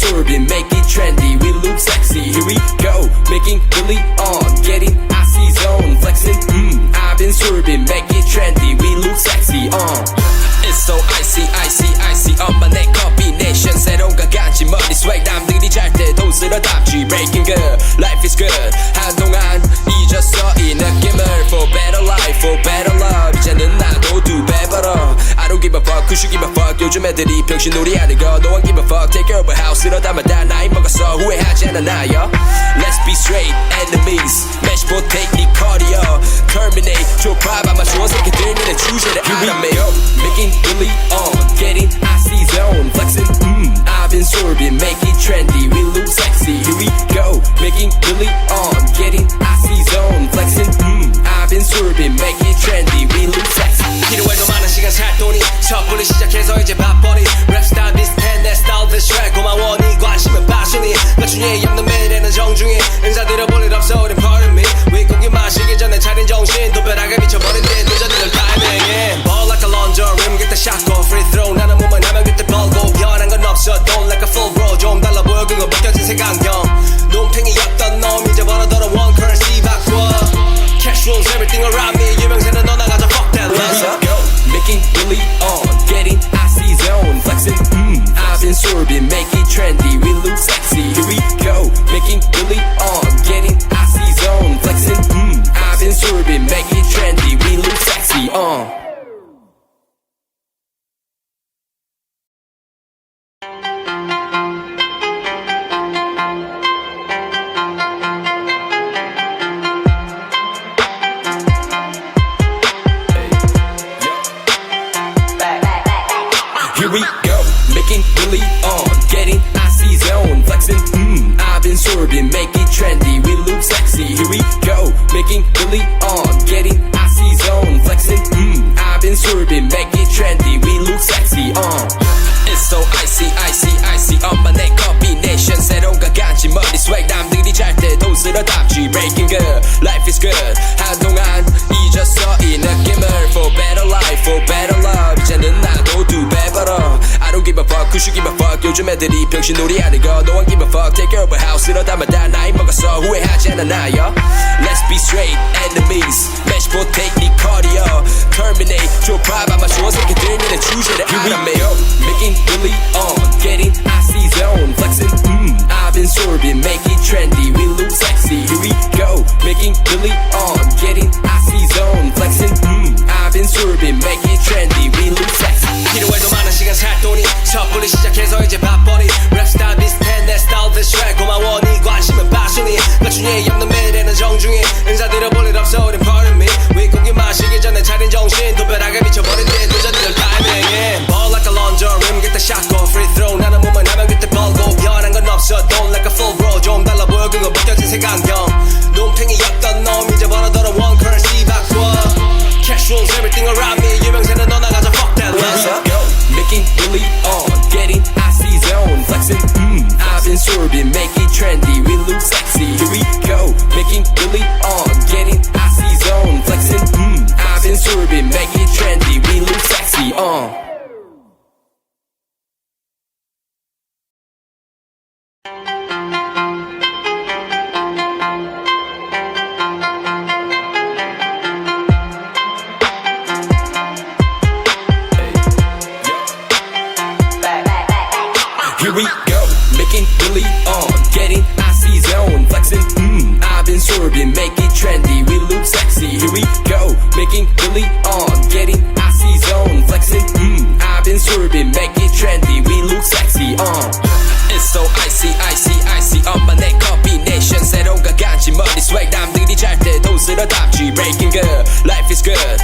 swerving, make it trendy, we look sexy. Here we go, making really on, getting icy zone, flexing. I've been swerving, make it trendy, we look sexy. It's so icy, icy, icy. 엄마 내 combination 새로운 가간지 머리 swag 남들이 잘 때 돈 쓸어 담지. Breaking good, life is good. 한동안 잊었어 이 느낌을. For better life, for better love. 이제는 나도 두 배 벌어. I don't give a fuck, who should give a fuck. 요즘 애들이 병신놀이 하는 거 No one give a fuck. Take care of a house 쓸어 담아다 나이 먹었어 후회하지 않아 나요. Let's be straight enemies. Match potato 네 cardio. Terminate 좁아봐 마주원 새끼들 니네 주제를 알아매요. Making really on, getting icy zone, flexing. I've been swerving, make it trendy, we look sexy. Here we go, making really on, getting icy zone, flexing. I've been swerving, make it trendy, we look sexy. 필요해도 많은 시간 살 돈이 섣불리 시작해서 이제 밥벌이 랩스타일 비슷해 내 스타일 대쉬 고마워 네 관심은 빠순이 나중에 없는 매일에는 정중히 인사드려 볼 일 없어 우린 pardon me 윗고기 마시기 전에 차린 정신 도배하게 미쳐버린 내 늦어지는 타이밍에 Ball like a launcher rim get the shot go free throw 나는 몸을 하면 그때 벌고 변한 건 없어 don't like a full bro 좀 달라 보여 그거 벗겨진 색안경 농탱이였던 놈 이제 벌어더러 one currency 바꿔 Cash rules everything around me 유명세는 너 나가자 fuck that love Making really on, getting icy zone, flexing. I've been swerving, make it trendy, we look sexy. Here we go, making really on, getting icy zone, flexing. I've been swerving, make it trendy, we look sexy. Here we go, making really on, getting icy zone, flexing. I've been swerving, make it trendy, we look sexy. Here we go, making really on, getting icy zone, flexing. I've been swerving, make it trendy, we look sexy. It's so icy, icy, icy. 엄마 내 combination 새로운 가간지 머리 swag 남들이 잘 때 돈 쓸어 담지. Breaking good, life is good. 한동안 잊었어 이 느낌을. For better life, for better love. 이제는 나도 두 배 벌어. I don't give a fuck, who should give a fuck. 요즘 애들이 병신놀이 하는 거 No one give a fuck. Take care of a house 쓸어 담아다 나이 먹었어 후회하지 않아 나요. Let's be straight enemies. Match potato 네 cardio. Terminate 좁아봐 마주원 새끼들 니네 주제를 알아매요. Making really on, getting icy zone, flexing. I've been swerving, make it trendy, we look sexy. Here we go, making really on, getting icy zone, flexing. I've been swerving, make it trendy, we look sexy. 필요해도 많은 시간 살 돈이 섣불리 시작해서 이제 밥벌이 랩스타일 비슷해 내 스타일 대쉬 고마워 네 관심은 빠순이 나중에 없는 매일에는 정중히 인사드려 볼 일 없어 우린 pardon me 윗고기 마시기 전에 차린 정신 도배하게 미쳐버린 내 늦어지는 타이밍에 Ball like a launcher rim get the shot go free throw 나는 몸을 하면 그때 벌고 변한 건 없어 don't like a full bro 좀 달라 보여 그거 벗겨진 색안경 농탱이였던 놈 이제 벌어더러 one currency 바꿔 Cash rules everything around me 유명세는 너 나가자 fuck that love Making really on, getting icy zone, flexing. I've been swerving, make it trendy, we look sexy. Here we go, making really on, getting icy zone, flexing. I've been swerving, make it trendy, we look sexy. Here we go, making really on, getting icy zone, flexing. I've been swerving, make it trendy, we look sexy. Here we go, making really on, getting icy zone, flexing. I've been swerving, make it trendy, we look sexy. It's so icy, icy, icy. 엄마 내 combination 새로운 가간지 머리 swag 남들이 잘 때 돈 쓸어 담지. Breaking good, life is good.